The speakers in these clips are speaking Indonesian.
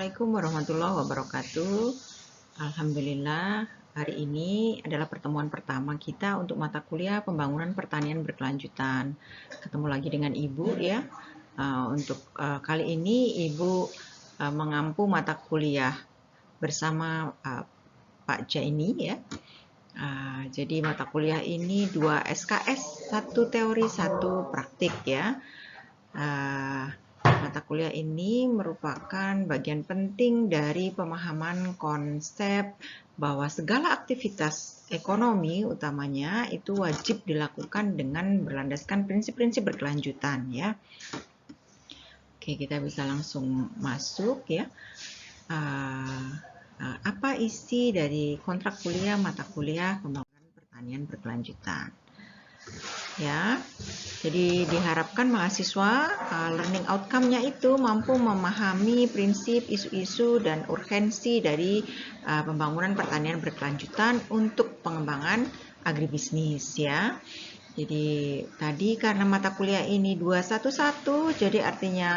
Assalamualaikum warahmatullahi wabarakatuh. Alhamdulillah, hari ini adalah pertemuan pertama kita untuk mata kuliah pembangunan pertanian berkelanjutan. Ketemu lagi dengan Ibu ya. Untuk kali ini Ibu mengampu mata kuliah bersama Pak Jaini ya. Jadi mata kuliah ini 2 SKS, 1 teori, 1 praktik ya. Mata kuliah ini merupakan bagian penting dari pemahaman konsep bahwa segala aktivitas ekonomi utamanya itu wajib dilakukan dengan berlandaskan prinsip-prinsip berkelanjutan ya. Oke, kita bisa langsung masuk ya. Apa isi dari kontrak kuliah mata kuliah pembangunan pertanian berkelanjutan? Ya, jadi diharapkan mahasiswa learning outcome-nya itu mampu memahami prinsip, isu-isu, dan urgensi dari pembangunan pertanian berkelanjutan untuk pengembangan agribisnis ya. Jadi tadi karena mata kuliah ini 211, jadi artinya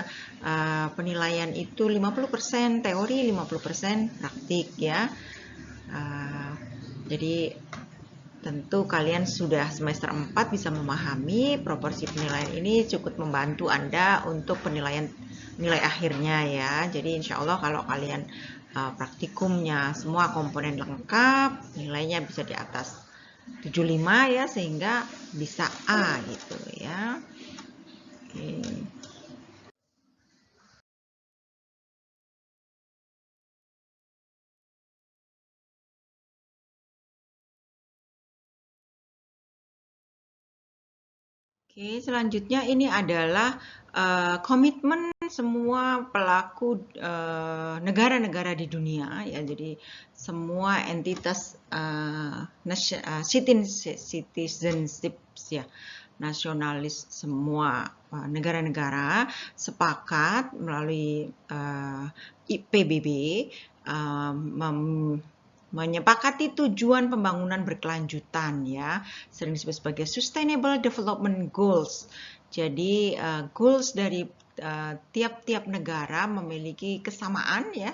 penilaian itu 50% teori, 50% praktik ya. Jadi tentu kalian sudah semester 4 bisa memahami proporsi penilaian ini cukup membantu Anda untuk penilaian nilai akhirnya ya. Jadi insya Allah kalau kalian praktikumnya semua komponen lengkap, nilainya bisa di atas 75 ya, sehingga bisa A gitu ya. Oke. Oke, selanjutnya ini adalah komitmen semua pelaku negara-negara di dunia ya. Jadi semua entitas citizenship ya, nasionalis semua negara-negara sepakat melalui PBB menyepakati tujuan pembangunan berkelanjutan ya, sering disebut sebagai Sustainable Development Goals. Jadi goals dari tiap-tiap negara memiliki kesamaan ya,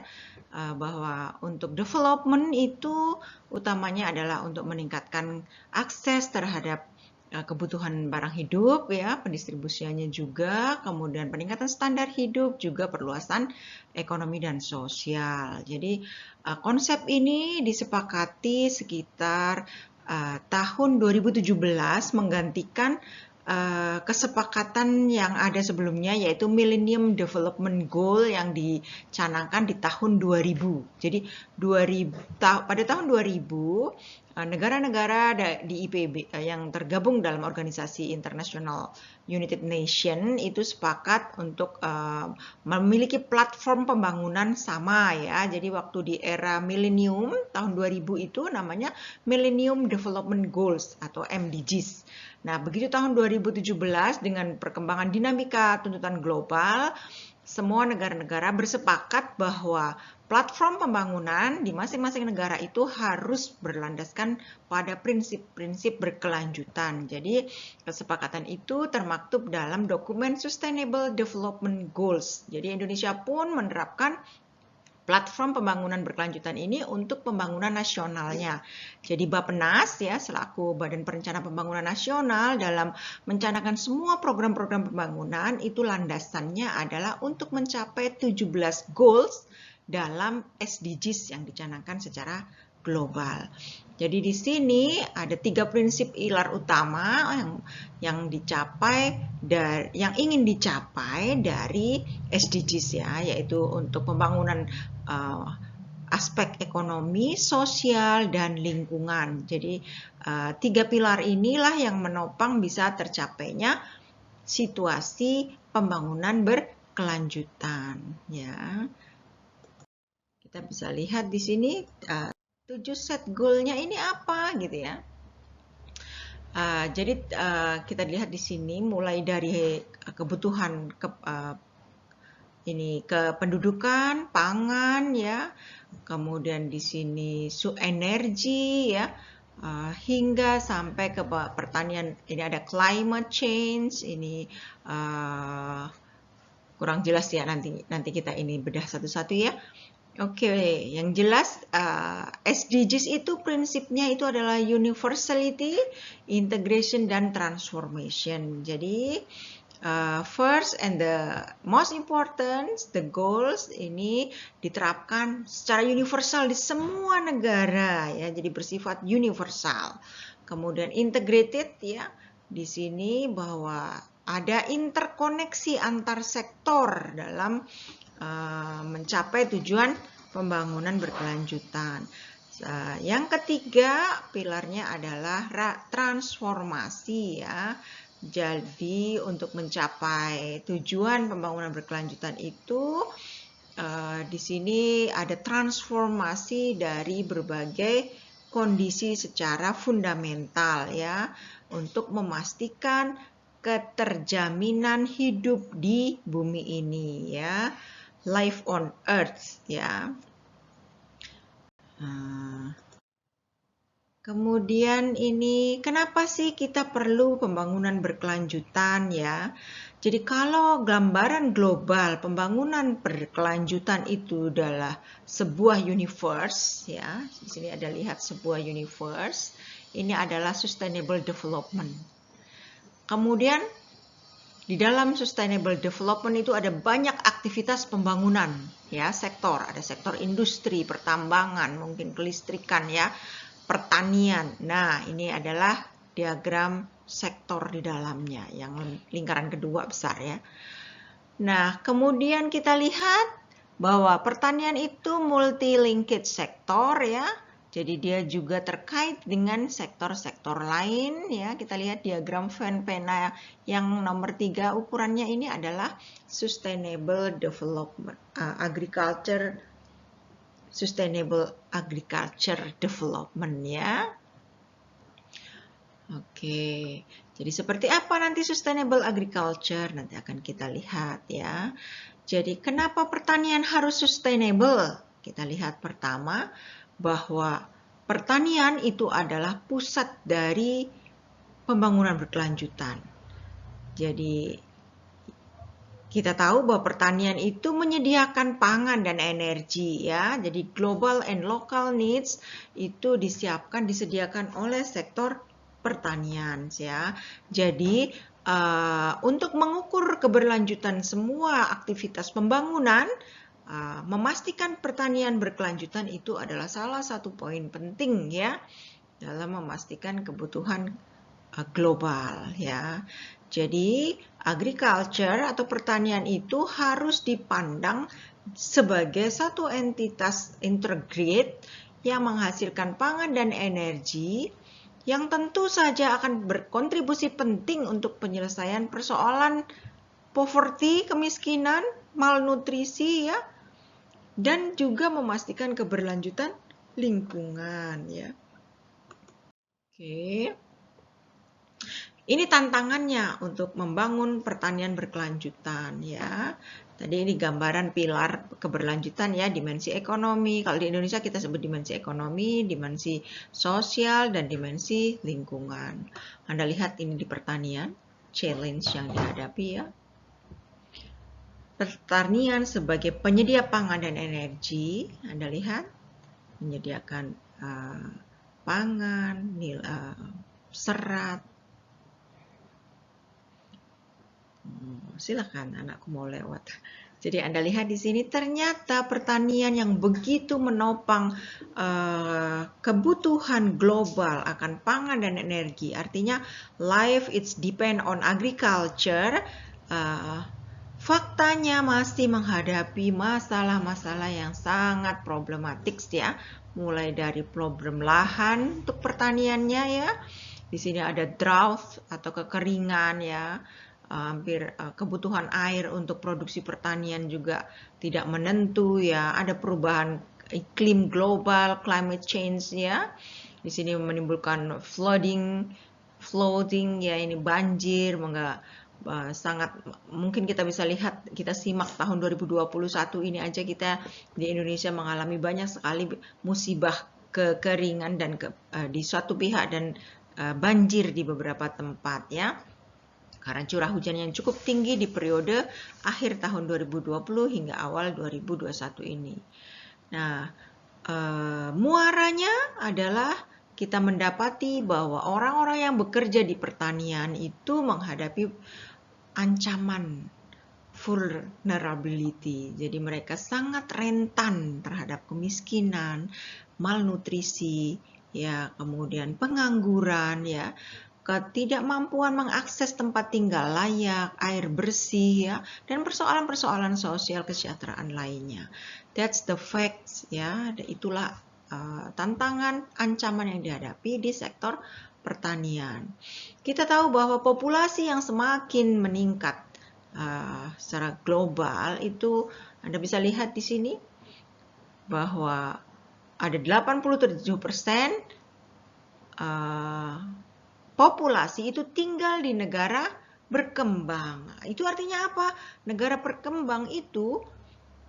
bahwa untuk development itu utamanya adalah untuk meningkatkan akses terhadap kebutuhan barang hidup ya, pendistribusiannya juga, kemudian peningkatan standar hidup, juga perluasan ekonomi dan sosial. Jadi konsep ini disepakati sekitar tahun 2017 menggantikan kesepakatan yang ada sebelumnya, yaitu Millennium Development Goal yang dicanangkan di tahun 2000. Jadi pada tahun 2000 negara-negara di IPB yang tergabung dalam organisasi International United Nation itu sepakat untuk memiliki platform pembangunan sama ya. Jadi waktu di era milenium tahun 2000 itu namanya Millennium Development Goals atau MDGs. Nah, begitu tahun 2017 dengan perkembangan dinamika tuntutan global, semua negara-negara bersepakat bahwa platform pembangunan di masing-masing negara itu harus berlandaskan pada prinsip-prinsip berkelanjutan. Jadi, kesepakatan itu termaktub dalam dokumen Sustainable Development Goals. Jadi, Indonesia pun menerapkan platform pembangunan berkelanjutan ini untuk pembangunan nasionalnya. Jadi Bappenas ya selaku Badan Perencanaan Pembangunan Nasional dalam mencanangkan semua program-program pembangunan itu landasannya adalah untuk mencapai 17 goals dalam SDGs yang dicanangkan secara global. Jadi di sini ada 3 prinsip pilar utama yang ingin dicapai dari SDGs ya, yaitu untuk pembangunan aspek ekonomi, sosial, dan lingkungan. Jadi 3 pilar inilah yang menopang bisa tercapainya situasi pembangunan berkelanjutan ya. Kita bisa lihat di sini 7 set goal-nya ini apa gitu ya. Jadi kita lihat di sini mulai dari kebutuhan kependudukan, pangan ya, kemudian di sini energi ya, hingga sampai ke pertanian. Ini ada climate change, ini kurang jelas ya, nanti kita ini bedah satu-satu ya. Oke, yang jelas SDGs itu prinsipnya itu adalah universality, integration, dan transformation. Jadi first and the most important, the goals ini diterapkan secara universal di semua negara ya, jadi bersifat universal. Kemudian integrated ya, di sini bahwa ada interkoneksi antar sektor dalam mencapai tujuan pembangunan berkelanjutan. Yang ketiga pilarnya adalah transformasi ya. Jadi untuk mencapai tujuan pembangunan berkelanjutan itu di sini ada transformasi dari berbagai kondisi secara fundamental ya, untuk memastikan keterjaminan hidup di bumi ini ya, life on earth ya. Kemudian ini kenapa sih kita perlu pembangunan berkelanjutan ya? Jadi kalau gambaran global pembangunan berkelanjutan itu adalah sebuah universe ya. Di sini ada lihat sebuah universe. Ini adalah sustainable development. Kemudian di dalam sustainable development itu ada banyak aktivitas pembangunan ya, sektor, ada sektor industri, pertambangan, mungkin kelistrikan ya, pertanian. Nah, ini adalah diagram sektor di dalamnya yang lingkaran kedua besar ya. Nah, kemudian kita lihat bahwa pertanian itu multi-linked sektor ya. Jadi dia juga terkait dengan sektor-sektor lain ya. Kita lihat diagram Venn pena yang nomor 3, ukurannya ini adalah sustainable development, sustainable agriculture development ya. Oke, jadi seperti apa nanti sustainable agriculture? Nanti akan kita lihat ya. Jadi kenapa pertanian harus sustainable? Kita lihat pertama bahwa pertanian itu adalah pusat dari pembangunan berkelanjutan. Jadi kita tahu bahwa pertanian itu menyediakan pangan dan energi ya. Jadi global and local needs itu disediakan oleh sektor pertanian ya. Jadi untuk mengukur keberlanjutan semua aktivitas pembangunan, memastikan pertanian berkelanjutan itu adalah salah satu poin penting ya dalam memastikan kebutuhan global ya. Jadi agriculture atau pertanian itu harus dipandang sebagai satu entitas integrate yang menghasilkan pangan dan energi yang tentu saja akan berkontribusi penting untuk penyelesaian persoalan poverty, kemiskinan, malnutrisi ya, dan juga memastikan keberlanjutan lingkungan ya. Oke. Ini tantangannya untuk membangun pertanian berkelanjutan ya. Tadi ini gambaran pilar keberlanjutan ya, dimensi ekonomi. Kalau di Indonesia kita sebut dimensi ekonomi, dimensi sosial, dan dimensi lingkungan. Anda lihat ini di pertanian, challenge yang dihadapi ya. Pertanian sebagai penyedia pangan dan energi, Anda lihat, menyediakan pangan, serat. Silakan anakku mau lewat. Jadi Anda lihat di sini ternyata pertanian yang begitu menopang kebutuhan global akan pangan dan energi. Artinya life it's depend on agriculture. Faktanya masih menghadapi masalah-masalah yang sangat problematik ya. Mulai dari problem lahan untuk pertaniannya ya. Di sini ada drought atau kekeringan ya. Hampir kebutuhan air untuk produksi pertanian juga tidak menentu ya. Ada perubahan iklim global, climate change ya. Di sini menimbulkan flooding ya, ini banjir, sangat mungkin kita bisa lihat, kita simak tahun 2021 ini aja kita di Indonesia mengalami banyak sekali musibah kekeringan dan di suatu pihak dan banjir di beberapa tempat ya. karena curah hujan yang cukup tinggi di periode akhir tahun 2020 hingga awal 2021 ini. Nah, muaranya adalah kita mendapati bahwa orang-orang yang bekerja di pertanian itu menghadapi ancaman vulnerability. Jadi mereka sangat rentan terhadap kemiskinan, malnutrisi, ya, kemudian pengangguran, ya, ketidakmampuan mengakses tempat tinggal layak, air bersih, ya, dan persoalan-persoalan sosial kesejahteraan lainnya. That's the facts, ya. Itulah tantangan, ancaman yang dihadapi di sektor pertanian. Kita tahu bahwa populasi yang semakin meningkat secara global itu, Anda bisa lihat di sini bahwa ada 87% populasi itu tinggal di negara berkembang. Itu artinya apa? Negara berkembang itu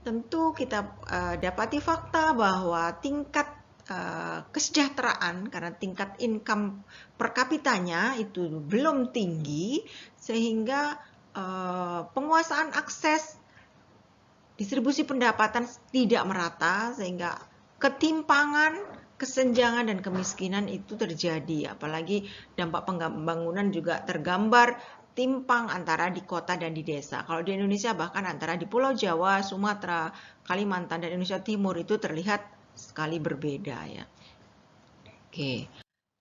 tentu kita dapati fakta bahwa tingkat kesejahteraan karena tingkat income per kapitanya itu belum tinggi, sehingga penguasaan akses distribusi pendapatan tidak merata, sehingga ketimpangan, kesenjangan, dan kemiskinan itu terjadi. Apalagi dampak pembangunan juga tergambar timpang antara di kota dan di desa. Kalau di Indonesia bahkan antara di Pulau Jawa, Sumatera, Kalimantan, dan Indonesia Timur itu terlihat sekali berbeda, ya. Oke.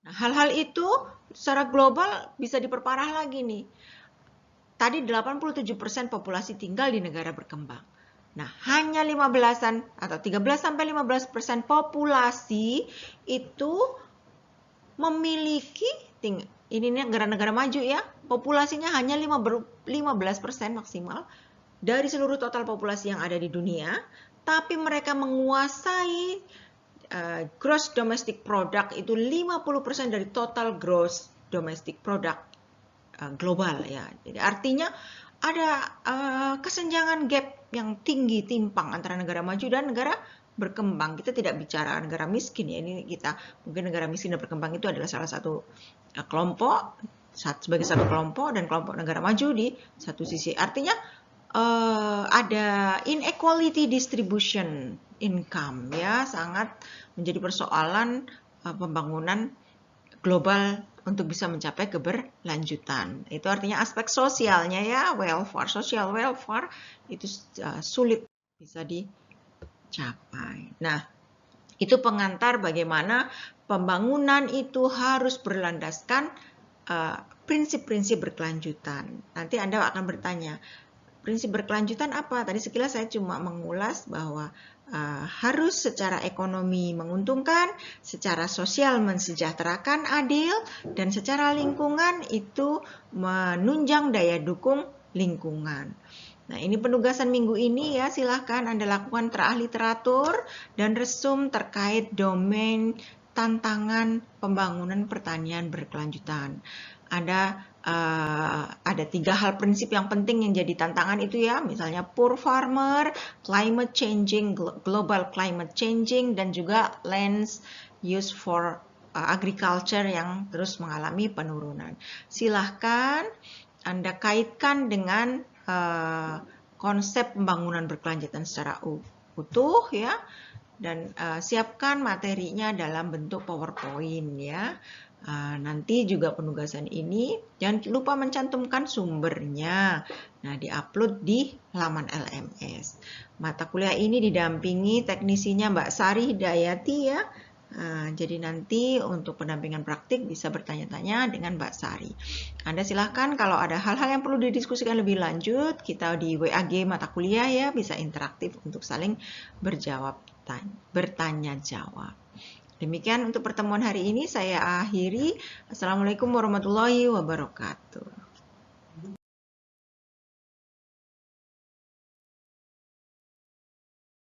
Nah, hal-hal itu secara global bisa diperparah lagi nih. Tadi 87% populasi tinggal di negara berkembang. Nah, hanya 15-an atau 13-15% populasi itu memiliki, ini negara-negara maju, ya, populasinya hanya 15% maksimal dari seluruh total populasi yang ada di dunia, tapi mereka menguasai gross domestic product itu 50% dari total gross domestic product global, ya. Jadi artinya ada kesenjangan gap yang tinggi, timpang antara negara maju dan negara berkembang. Kita tidak bicara negara miskin, ya. Ini kita mungkin negara miskin dan berkembang itu adalah salah satu kelompok, sebagai satu kelompok, dan kelompok negara maju di satu sisi. Artinya ada inequality distribution income, ya, sangat menjadi persoalan pembangunan global untuk bisa mencapai keberlanjutan. Itu artinya aspek sosialnya, ya, welfare, social welfare itu sulit bisa dicapai. Nah, itu pengantar bagaimana pembangunan itu harus berlandaskan prinsip-prinsip berkelanjutan. Nanti Anda akan bertanya, prinsip berkelanjutan apa? Tadi sekilas saya cuma mengulas bahwa harus secara ekonomi menguntungkan, secara sosial mensejahterakan, adil, dan secara lingkungan itu menunjang daya dukung lingkungan. Nah, ini penugasan minggu ini, ya, silahkan Anda lakukan terah literatur dan resum terkait domain tantangan pembangunan pertanian berkelanjutan. Ada 3 hal prinsip yang penting yang jadi tantangan itu, ya, misalnya poor farmer, climate changing, global climate changing, dan juga lands use for agriculture yang terus mengalami penurunan. Silahkan Anda kaitkan dengan konsep pembangunan berkelanjutan secara utuh, ya, dan siapkan materinya dalam bentuk PowerPoint, ya. Nanti juga penugasan ini jangan lupa mencantumkan sumbernya. Nah, diupload di laman LMS. Mata kuliah ini didampingi teknisinya Mbak Sari Hidayati, ya. Jadi nanti untuk pendampingan praktik bisa bertanya-tanya dengan Mbak Sari. Anda silahkan kalau ada hal-hal yang perlu didiskusikan lebih lanjut, kita di WAG mata kuliah, ya, bisa interaktif untuk saling bertanya jawab. Demikian untuk pertemuan hari ini, saya akhiri. Assalamualaikum warahmatullahi wabarakatuh.